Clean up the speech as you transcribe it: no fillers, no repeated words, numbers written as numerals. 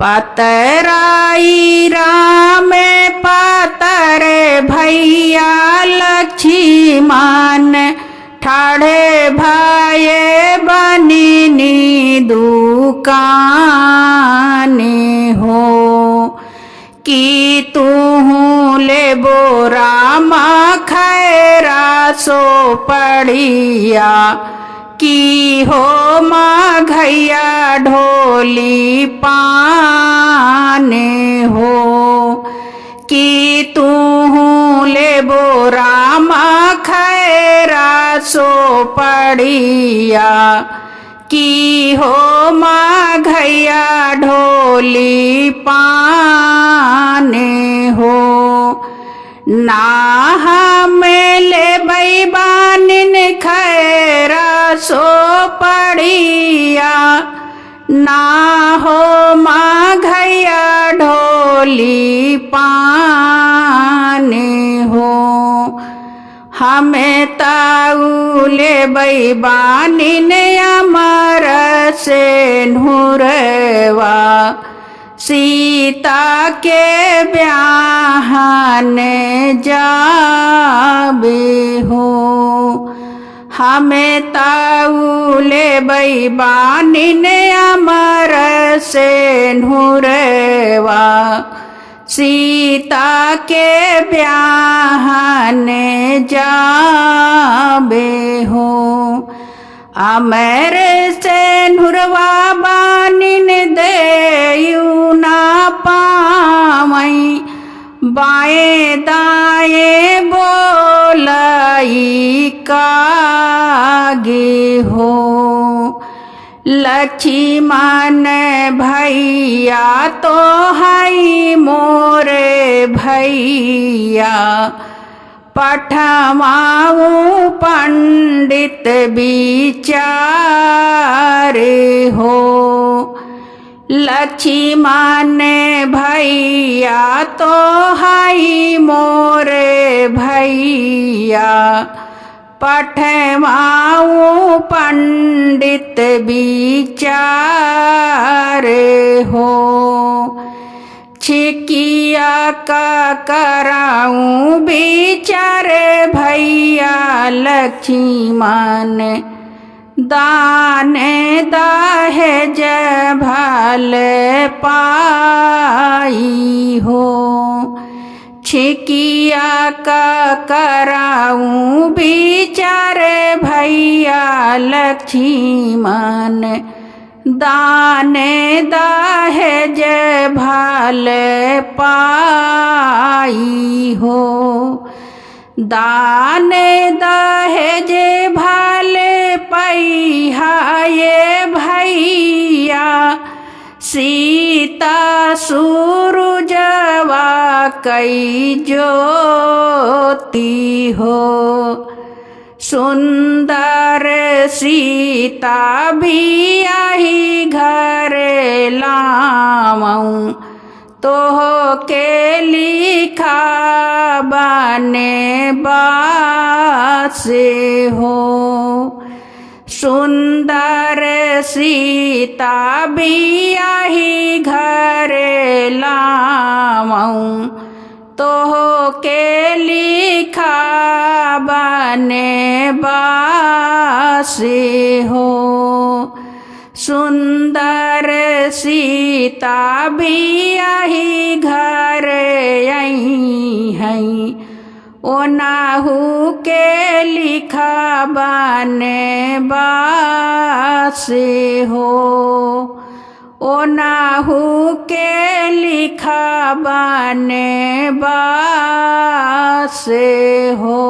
पतराई राम पातर भैया लक्ष्मण ठाढ़े भाये बनिनी दुकाने हो कि तुहू ले बोरामा खैरा सो पड़िया की हो माघैया ढोली पाने हो कि तुहू ले बोरामा खैरा सो पड़िया की हो माघैया ढोली पाने हो ना हमें ले बैबानिन खैरा सो पड़िया ना हो माघैया ढोली पाने हो हमें ताउले बैबानिन अमर से नुरवा सीता के ब्याहन जाबे हो हमें ताउले बैबानिन अमर से नुरवा सीता के ब्याहन जाबे हो अमर से नुरवा बानिन देयु ना पावई बाएं दाएं बोलाई कागे हो लक्ष्मण भैया तो हई मोरे भैया पठमाऊ पंडित विचारे हो लक्ष्मण भैया तो हई मोरे भैया पठमाऊ पंडित विचारे हो छिकिया का कराऊं विचारे भैया लक्ष्मण दान दहेज भल पाई हो छिकिया का कराऊं विचारे भैया लक्ष्मण दान दहेज भल पाई हो दान दहेज भल पैहा ये भैया सीता सूरजवा कई ज्योति हो सुंदर सीता भी आई घर लाऊं तो के लिखा बने बासे हो सुंदर सीता भी आई घर लाऊं तो के लिखा बने बासे हो सुंदर सीता भी आई घर आई हैं ओ नाहू के लिखा बने बासे हो ओ नाहू के लिखा बने बासे हो।